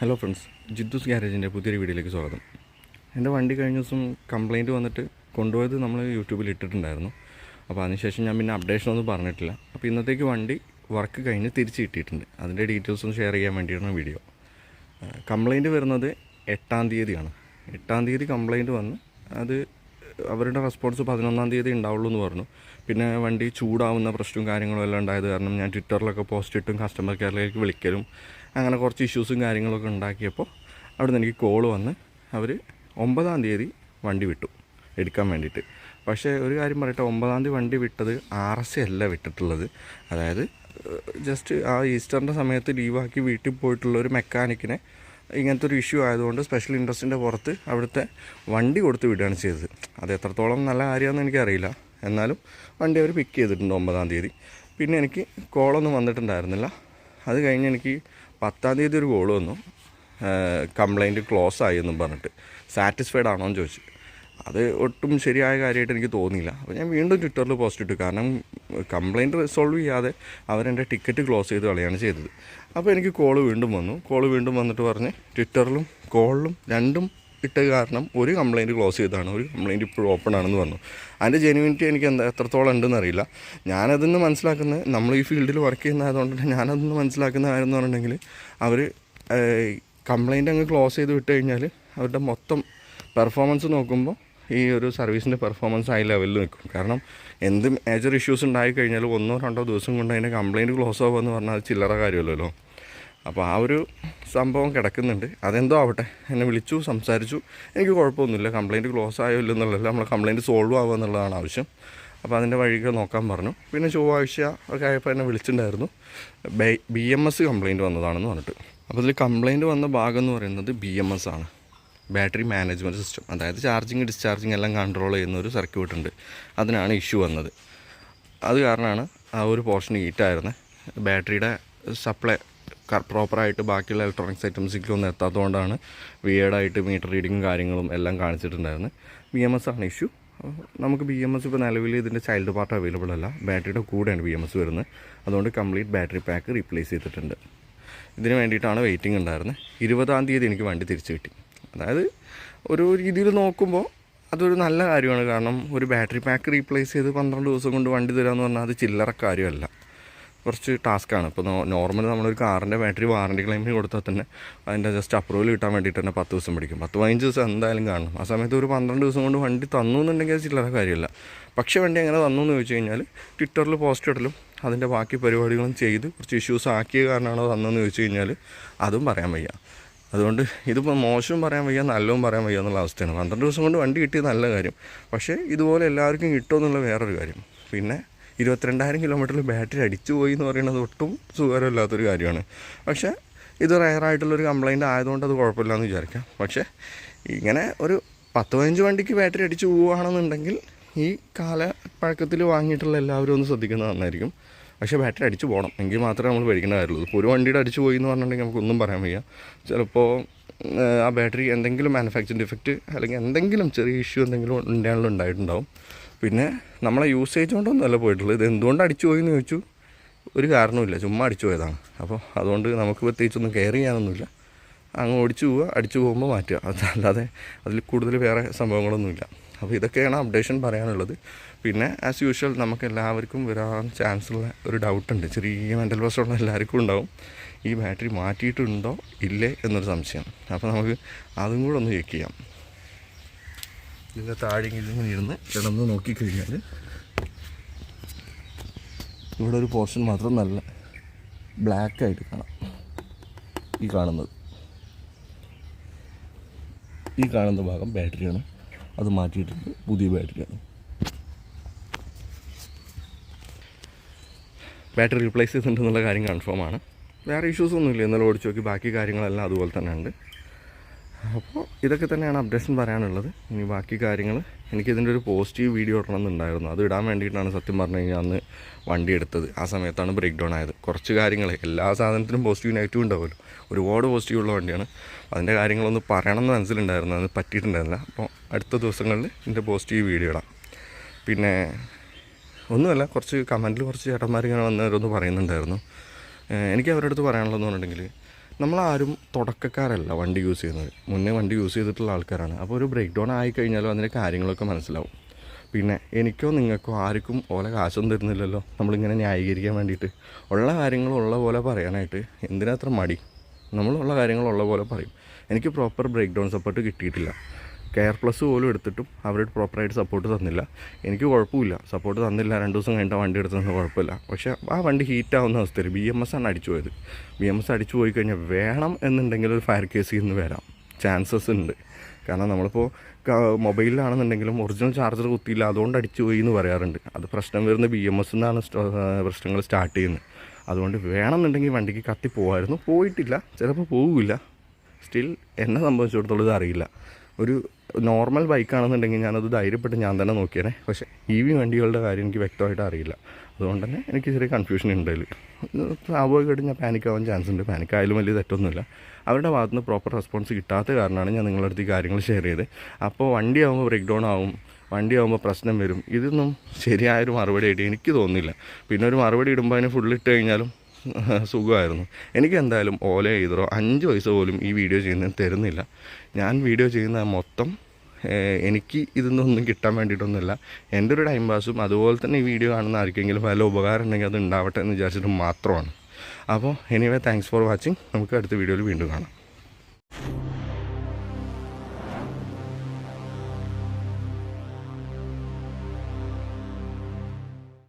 Hello friends, ജിദ്ദൂസ് ഗ്യാരേജിൻ്റെ പുതിയൊരു വീഡിയോയിലേക്ക് സ്വാഗതം. എൻ്റെ വണ്ടി കഴിഞ്ഞ ദിവസം കംപ്ലയിൻറ്റ് വന്നിട്ട് കൊണ്ടുപോയത് നമ്മൾ യൂട്യൂബിൽ ഇട്ടിട്ടുണ്ടായിരുന്നു. അപ്പോൾ അതിനുശേഷം ഞാൻ പിന്നെ അപ്ഡേഷനൊന്നും പറഞ്ഞിട്ടില്ല. അപ്പോൾ ഇന്നത്തേക്ക് വണ്ടി വർക്ക് കഴിഞ്ഞ് തിരിച്ച് കിട്ടിയിട്ടുണ്ട്. അതിൻ്റെ ഡീറ്റെയിൽസ് ഒന്ന് ഷെയർ ചെയ്യാൻ വേണ്ടിയാണ് വീഡിയോ. കംപ്ലയിൻറ്റ് വരുന്നത് 8-ാം തീയതിയാണ്. 8-ാം തീയതി കംപ്ലയിൻറ്റ് വന്ന് അത് അവരുടെ റെസ്പോൺസ് 11-ാം തീയതി ഉണ്ടാവുള്ളൂ എന്ന് പറഞ്ഞു. പിന്നെ വണ്ടി ചൂടാവുന്ന പ്രശ്നവും കാര്യങ്ങളും എല്ലാം ഉണ്ടായത് കാരണം ഞാൻ ട്വിറ്ററിലൊക്കെ പോസ്റ്റ് ഇട്ടും കസ്റ്റമർ കെയറിലേക്ക് വിളിക്കലും അങ്ങനെ കുറച്ച് ഇഷ്യൂസും കാര്യങ്ങളൊക്കെ ഉണ്ടാക്കിയപ്പോൾ അവിടെ നിന്ന് എനിക്ക് കോൾ വന്ന് അവർ 9-ാം തീയതി വണ്ടി വിട്ടു എടുക്കാൻ വേണ്ടിയിട്ട്. പക്ഷേ ഒരു കാര്യം പറയട്ടെ, 9-ാം തീയതി വണ്ടി വിട്ടത് RSA അല്ല വിട്ടിട്ടുള്ളത്. അതായത് ജസ്റ്റ് ആ ഈസ്റ്ററിൻ്റെ സമയത്ത് ലീവാക്കി വീട്ടിൽ പോയിട്ടുള്ള ഒരു മെക്കാനിക്കിനെ ഇങ്ങനത്തെ ഒരു ഇഷ്യൂ ആയതുകൊണ്ട് സ്പെഷ്യൽ ഇൻട്രസ്റ്റിൻ്റെ പുറത്ത് അവിടുത്തെ വണ്ടി കൊടുത്ത് വിടുകയാണ് ചെയ്തത്. അത് എത്രത്തോളം നല്ല കാര്യമാണെന്ന് എനിക്കറിയില്ല. എന്നാലും വണ്ടി അവർ പിക്ക് ചെയ്തിട്ടുണ്ട് 9-ാം തീയതി. പിന്നെ എനിക്ക് കോളൊന്നും വന്നിട്ടുണ്ടായിരുന്നില്ല. അത് കഴിഞ്ഞ് എനിക്ക് 10-ാം തീയതി ഒരു കോൾ വന്നു, കംപ്ലയിൻറ്റ് ക്ലോസ് ആയി എന്നും പറഞ്ഞിട്ട്. സാറ്റിസ്ഫൈഡ് ആണോ എന്ന് ചോദിച്ചു. അത് ഒട്ടും ശരിയായ കാര്യമായിട്ട് എനിക്ക് തോന്നിയില്ല. അപ്പോൾ ഞാൻ വീണ്ടും ട്വിറ്ററിൽ പോസ്റ്റ് ഇട്ടു. കാരണം കംപ്ലയിൻറ്റ് റിസോൾവ് ചെയ്യാതെ അവരെൻ്റെ ടിക്കറ്റ് ക്ലോസ് ചെയ്ത് കളയാണ് ചെയ്തത്. അപ്പോൾ എനിക്ക് കോൾ വീണ്ടും വന്നിട്ട് പറഞ്ഞ് ട്വിറ്ററിലും കോളിലും രണ്ടും ഇട്ട കാരണം ഒരു കംപ്ലയിൻറ്റ് ക്ലോസ് ചെയ്തതാണ്, ഒരു കംപ്ലയിൻറ്റ് ഇപ്പോഴും ഓപ്പൺ ആണെന്ന് പറഞ്ഞു. അതിൻ്റെ ജെനുവിനിറ്റി എനിക്ക് എത്രത്തോളം ഉണ്ടെന്ന് അറിയില്ല. ഞാനതിന്ന് മനസ്സിലാക്കുന്നത്, നമ്മൾ ഈ ഫീൽഡിൽ വർക്ക് ചെയ്യുന്നതായതുകൊണ്ട് തന്നെ ഞാനതിന്ന് മനസ്സിലാക്കുന്ന കാര്യം എന്ന് പറഞ്ഞിട്ടുണ്ടെങ്കിൽ അവർ കംപ്ലയിൻറ്റ് അങ്ങ് ക്ലോസ് ചെയ്ത് വിട്ട് കഴിഞ്ഞാൽ അവരുടെ മൊത്തം പെർഫോമൻസ് നോക്കുമ്പോൾ ഈ ഒരു സർവീസിൻ്റെ പെർഫോമൻസ് ഹൈ ലെവലിൽ നിൽക്കും. കാരണം എന്ത് മേജർ ഇഷ്യൂസ് ഉണ്ടായി കഴിഞ്ഞാൽ 1-2 ദിവസം കൊണ്ട് അതിൻ്റെ കംപ്ലയിൻറ്റ് ക്ലോസ് ആവുമെന്ന് പറഞ്ഞാൽ അത് ചില്ലറ കാര്യമല്ലല്ലോ. അപ്പോൾ ആ ഒരു സംഭവം കിടക്കുന്നുണ്ട്. അതെന്തോ ആവട്ടെ, എന്നെ വിളിച്ചു, സംസാരിച്ചു, എനിക്ക് കുഴപ്പമൊന്നുമില്ല. കംപ്ലയിൻറ്റ് ക്ലോസ് ആയോ ഇല്ലെന്നുള്ളതല്ല, നമ്മൾ കംപ്ലയിൻറ്റ് സോൾവ് ആവുക എന്നുള്ളതാണ് ആവശ്യം. അപ്പോൾ അതിൻ്റെ വഴികൾ നോക്കാൻ പറഞ്ഞു. പിന്നെ ചൊവ്വാഴ്ച ഒക്കെ ആയപ്പോൾ എന്നെ വിളിച്ചിട്ടുണ്ടായിരുന്നു, BMS കംപ്ലയിൻറ്റ് വന്നതാണെന്ന് പറഞ്ഞിട്ട്. അപ്പോൾ ഇതിൽ കംപ്ലയിൻറ്റ് വന്ന ഭാഗം എന്ന് പറയുന്നത് BMS ആണ്, ബാറ്ററി മാനേജ്മെൻറ്റ് സിസ്റ്റം. അതായത് ചാർജിങ് ഡിസ്ചാർജിങ് എല്ലാം കൺട്രോൾ ചെയ്യുന്ന ഒരു സർക്യൂട്ട് ഉണ്ട്, അതിനാണ് ഇഷ്യൂ വന്നത്. അത് കാരണമാണ് ആ ഒരു പോർഷൻ ഹീറ്റായിരുന്നത്. ബാറ്ററിയുടെ സപ്ലൈ പ്രോപ്പറായിട്ട് ബാക്കിയുള്ള ഇലക്ട്രോണിക്സ് ഐറ്റംസിലേക്കൊന്നും എത്താത്തതുകൊണ്ടാണ് വിയേർഡായിട്ട് മീറ്റർ റീഡിങ്ങും കാര്യങ്ങളും എല്ലാം കാണിച്ചിട്ടുണ്ടായിരുന്നത്. BMS ആണ് ഇഷ്യൂ. നമുക്ക് BMS ഇപ്പോൾ നിലവിൽ ഇതിൻ്റെ ചൈൽഡ് പാർട്ട് അവൈലബിൾ അല്ല, ബാറ്ററിയുടെ കൂടെയാണ് BMS വരുന്നത്. അതുകൊണ്ട് കംപ്ലീറ്റ് ബാറ്ററി പാക്ക് റീപ്ലേസ് ചെയ്തിട്ടുണ്ട്. ഇതിന് വേണ്ടിയിട്ടാണ് വെയിറ്റിംഗ് ഉണ്ടായിരുന്നത്. 20-ാം തീയതി എനിക്ക് വണ്ടി തിരിച്ചു കിട്ടി. അതായത് ഒരു രീതിയിൽ നോക്കുമ്പോൾ അതൊരു നല്ല കാര്യമാണ്. കാരണം ഒരു ബാറ്ററി പാക്ക് റീപ്ലേസ് ചെയ്ത് 12 ദിവസം കൊണ്ട് വണ്ടി തരാമെന്ന് പറഞ്ഞാൽ അത് ചില്ലറ കാര്യമല്ല, കുറച്ച് ടാസ്ക്കാണ്. ഇപ്പോൾ നോർമലി നമ്മളൊരു കാറിൻ്റെ ബാറ്ററി വാറണ്ടി ക്ലെയിമിന് കൊടുത്താൽ തന്നെ അതിൻ്റെ ജസ്റ്റ് അപ്രൂവൽ കിട്ടാൻ വേണ്ടിയിട്ട് തന്നെ 10 ദിവസം പിടിക്കും. 10-15 ദിവസം എന്തായാലും കാണണം. ആ സമയത്ത് ഒരു 12 ദിവസം കൊണ്ട് വണ്ടി തന്നു എന്നുണ്ടെങ്കിൽ അത് ചില്ലറ കാര്യമല്ല. പക്ഷേ വണ്ടി എങ്ങനെ തന്നു എന്ന് ചോദിച്ചു കഴിഞ്ഞാൽ ട്വിറ്ററിൽ പോസ്റ്റ് ഇടലും അതിൻ്റെ ബാക്കി പരിപാടികളും ചെയ്ത് കുറച്ച് ഇഷ്യൂസ് ആക്കിയ കാരണമാണോ തന്നതെന്ന് ചോദിച്ചു കഴിഞ്ഞാൽ അതും പറയാൻ വയ്യ. അതുകൊണ്ട് ഇതിപ്പോൾ മോശവും പറയാൻ വയ്യ, നല്ലതും പറയാൻ വയ്യ എന്നുള്ള അവസ്ഥയാണ്. 12 ദിവസം കൊണ്ട് വണ്ടി കിട്ടിയത് നല്ല കാര്യം. പക്ഷേ ഇതുപോലെ എല്ലാവർക്കും കിട്ടുമെന്നുള്ള വേറൊരു കാര്യം. പിന്നെ 22,000 കിലോമീറ്ററിൽ ബാറ്ററി അടിച്ചു പോയി എന്ന് പറയുന്നത് ഒട്ടും സുഖകരമില്ലാത്തൊരു കാര്യമാണ്. പക്ഷേ ഇത് റയറായിട്ടുള്ളൊരു കംപ്ലയിൻ്റ് ആയതുകൊണ്ട് അത് കുഴപ്പമില്ല എന്ന് വിചാരിക്കാം. പക്ഷേ ഇങ്ങനെ ഒരു 10-15 വണ്ടിക്ക് ബാറ്ററി അടിച്ചു പോവുകയാണെന്നുണ്ടെങ്കിൽ ഈ കാലപ്പഴക്കത്തിൽ വാങ്ങിയിട്ടുള്ള എല്ലാവരും ഒന്ന് ശ്രദ്ധിക്കുന്നത് നന്നായിരിക്കും. പക്ഷേ ബാറ്ററി അടിച്ചു പോകണം, എങ്കിൽ മാത്രമേ നമ്മൾ പേടിക്കേണ്ട കാര്യമുള്ളൂ. ഇപ്പോൾ ഒരു വണ്ടിയുടെ അടിച്ചു പോയി എന്ന് പറഞ്ഞിട്ടുണ്ടെങ്കിൽ നമുക്കൊന്നും പറയാൻ വയ്യ. ചിലപ്പോൾ ആ ബാറ്ററി എന്തെങ്കിലും മാനുഫാക്ചറിങ് ഡിഫക്റ്റ് അല്ലെങ്കിൽ എന്തെങ്കിലും ചെറിയ ഇഷ്യൂ എന്തെങ്കിലും ഉണ്ടായിട്ടുണ്ടാവും. പിന്നെ നമ്മളെ യൂസേജ് കൊണ്ടൊന്നുമല്ല പോയിട്ടുള്ളത്. ഇത് എന്തുകൊണ്ട് അടിച്ചു പോയി എന്ന് ചോദിച്ചു, ഒരു കാരണവുമില്ല, ചുമ്മാ അടിച്ചു പോയതാണ്. അപ്പോൾ അതുകൊണ്ട് നമുക്ക് പ്രത്യേകിച്ചൊന്നും കെയർ ചെയ്യാനൊന്നുമില്ല. അങ്ങ് ഓടിച്ചു പോവുക, അടിച്ചു പോകുമ്പോൾ മാറ്റുക, അതല്ലാതെ അതിൽ കൂടുതൽ വേറെ സംഭവങ്ങളൊന്നുമില്ല. അപ്പോൾ ഇതൊക്കെയാണ് അപ്ഡേഷൻ പറയാനുള്ളത്. പിന്നെ ആസ് യൂഷ്വൽ നമുക്ക് എല്ലാവർക്കും വരാൻ ചാൻസുള്ള ഒരു ഡൗട്ടുണ്ട്, ചെറിയ മെൻ്റൽ പ്രശ്നമുള്ള എല്ലാവർക്കും ഉണ്ടാവും. ഈ ബാറ്ററി മാറ്റിയിട്ടുണ്ടോ ഇല്ലേ എന്നൊരു സംശയം. അപ്പോൾ നമുക്ക് അതും കൂടെ ഒന്ന് ചെക്ക് ചെയ്യാം. ഇതിൻ്റെ താഴെ ഇതിങ്ങനെ ഇരുന്ന് കിടന്ന് നോക്കിക്കഴിഞ്ഞാൽ ഇവിടെ ഒരു പോർഷൻ മാത്രം നല്ല ബ്ലാക്കായിട്ട് കാണാം. ഈ കാണുന്ന ഭാഗം ബാറ്ററിയാണ്, അത് മാറ്റിയിട്ടുണ്ട്, പുതിയ ബാറ്ററിയാണ്. ബാറ്ററി റീപ്ലേസ് ചെയ്തിട്ടുണ്ടെന്നുള്ള കാര്യം കൺഫേമാണ്. വേറെ ഇഷ്യൂസൊന്നുമില്ല. ഇന്നലെ ഓടിച്ച് നോക്കി ബാക്കി കാര്യങ്ങളെല്ലാം അതുപോലെ തന്നെ ഉണ്ട്. അപ്പോൾ ഇതൊക്കെ തന്നെയാണ് അപ്ഡേഷൻ പറയാനുള്ളത്. ഇനി ബാക്കി കാര്യങ്ങൾ, എനിക്കിതിൻ്റെ ഒരു പോസിറ്റീവ് വീഡിയോ ഇടണമെന്നുണ്ടായിരുന്നു. അത് ഇടാൻ വേണ്ടിയിട്ടാണ് സത്യം പറഞ്ഞു കഴിഞ്ഞാൽ അന്ന് വണ്ടി എടുത്തത്. ആ സമയത്താണ് ബ്രേക്ക് ഡൗൺ ആയത്. കുറച്ച് കാര്യങ്ങൾ, എല്ലാ സാധനത്തിനും പോസിറ്റീവ് നെഗറ്റീവ് ഉണ്ടാവുമല്ലോ. ഒരുപാട് പോസിറ്റീവുള്ള വണ്ടിയാണ്. അതിൻ്റെ കാര്യങ്ങളൊന്ന് പറയണമെന്ന് മനസ്സിലുണ്ടായിരുന്നു, അത് പറ്റിയിട്ടുണ്ടായിരുന്നില്ല. അപ്പോൾ അടുത്ത ദിവസങ്ങളിൽ ഇതിൻ്റെ പോസിറ്റീവ് വീഡിയോ ഇടാം. പിന്നെ ഒന്നുമല്ല, കുറച്ച് കമൻറ്റിൽ കുറച്ച് ചേട്ടന്മാർ ഇങ്ങനെ വന്നവരൊന്ന് പറയുന്നുണ്ടായിരുന്നു. എനിക്ക് അവരുടെ അടുത്ത് പറയാനുള്ളതെന്ന് പറഞ്ഞിട്ടുണ്ടെങ്കിൽ നമ്മളാരും തുടക്കക്കാരല്ല വണ്ടി യൂസ് ചെയ്യുന്നത്, മുന്നേ വണ്ടി യൂസ് ചെയ്തിട്ടുള്ള ആൾക്കാരാണ്. അപ്പോൾ ഒരു ബ്രേക്ക് ഡൗൺ ആയി കഴിഞ്ഞാലും അതിൻ്റെ കാര്യങ്ങളൊക്കെ മനസ്സിലാവും. പിന്നെ എനിക്കോ നിങ്ങൾക്കോ ആർക്കും ഓലെ കാശൊന്നും തരുന്നില്ലല്ലോ നമ്മളിങ്ങനെ ന്യായീകരിക്കാൻ വേണ്ടിയിട്ട്. ഉള്ള കാര്യങ്ങൾ ഉള്ള പോലെ പറയാനായിട്ട് എന്തിനാ അത്ര മടി? നമ്മളുള്ള കാര്യങ്ങൾ ഉള്ള പോലെ പറയും. എനിക്ക് പ്രോപ്പർ ബ്രേക്ക് ഡൗൺ സപ്പോർട്ട് കിട്ടിയിട്ടില്ല. കെയർ പ്ലസ് പോലും എടുത്തിട്ടും അവർ പ്രോപ്പറായിട്ട് സപ്പോർട്ട് തന്നില്ല. എനിക്ക് കുഴപ്പമില്ല, സപ്പോർട്ട് തന്നില്ല, 2 ദിവസം കഴിഞ്ഞിട്ട് വണ്ടി എടുത്തതെന്ന് കുഴപ്പമില്ല. പക്ഷേ ആ വണ്ടി ഹീറ്റാവുന്ന അവസ്ഥയിൽ BMS ആണ് അടിച്ചു പോയത്. BMS അടിച്ചു പോയി കഴിഞ്ഞാൽ വേണം എന്നുണ്ടെങ്കിൽ ഒരു ഫയർ കേസിൽ നിന്ന് വരാം ചാൻസസ് ഉണ്ട്. കാരണം നമ്മളിപ്പോൾ മൊബൈലിലാണെന്നുണ്ടെങ്കിലും ഒറിജിനൽ ചാർജർ കുത്തിയില്ല അതുകൊണ്ട് അടിച്ചു പോയി എന്ന് പറയാറുണ്ട്. അത് പ്രശ്നം വരുന്ന BMS എന്നാണ് പ്രശ്നങ്ങൾ സ്റ്റാർട്ട് ചെയ്യുന്നത്. അതുകൊണ്ട് വേണമെന്നുണ്ടെങ്കിൽ വണ്ടിക്ക് കത്തി പോകുമായിരുന്നു. പോയിട്ടില്ല, ചിലപ്പോൾ പോവില്ല. സ്റ്റിൽ എന്നെ സംബന്ധിച്ചിടത്തോളം ഇത് അറിയില്ല. ഒരു നോർമൽ ബൈക്കാണെന്നുണ്ടെങ്കിൽ ഞാനത് ധൈര്യപ്പെട്ട് ഞാൻ തന്നെ നോക്കിയേനെ. പക്ഷേ EV വണ്ടികളുടെ കാര്യം എനിക്ക് വ്യക്തമായിട്ട് അറിയില്ല. അതുകൊണ്ട് തന്നെ എനിക്ക് ചെറിയ കൺഫ്യൂഷൻ ഉണ്ട് അതിൽ. സ്വാഭാവികമായിട്ട് ഞാൻ പാനിക്കാവാൻ ചാൻസ് ഉണ്ട്. പാനിക്കായാലും വലിയ തെറ്റൊന്നുമില്ല. അവരുടെ ഭാഗത്ത് നിന്ന് പ്രോപ്പർ റെസ്പോൺസ് കിട്ടാത്ത കാരണമാണ് ഞാൻ നിങ്ങളുടെ അടുത്ത് ഈ കാര്യങ്ങൾ ഷെയർ ചെയ്തത്. അപ്പോൾ വണ്ടി ആകുമ്പോൾ ബ്രേക്ക് ഡൗൺ ആവും, വണ്ടി ആകുമ്പോൾ പ്രശ്നം വരും, ഇതൊന്നും ശരിയായൊരു മറുപടി ആയിട്ട് എനിക്ക് തോന്നുന്നില്ല. പിന്നെ ഒരു മറുപടി ഇടുമ്പോൾ അതിന് ഫുള്ളിട്ട് കഴിഞ്ഞാലും സുഖമായിരുന്നു. എനിക്ക് എന്തായാലും ഓല ചെയ്തോ 5 പൈസ പോലും ഈ വീഡിയോ ചെയ്യുന്നതിന് തരുന്നില്ല. ഞാൻ വീഡിയോ ചെയ്യുന്ന മൊത്തം എനിക്ക് ഇതൊന്നും കിട്ടാൻ വേണ്ടിയിട്ടൊന്നുമില്ല. എൻ്റെ ഒരു ടൈം പാസും അതുപോലെ തന്നെ ഈ വീഡിയോ കാണുന്ന ആർക്കെങ്കിലും വല്ല ഉപകാരം ഉണ്ടെങ്കിൽ അത് ഉണ്ടാവട്ടെ എന്ന് വിചാരിച്ചിട്ട് മാത്രമാണ്. അപ്പോൾ എനിവേ താങ്ക്സ് ഫോർ വാച്ചിങ്. നമുക്ക് അടുത്ത വീഡിയോയിൽ വീണ്ടും കാണാം.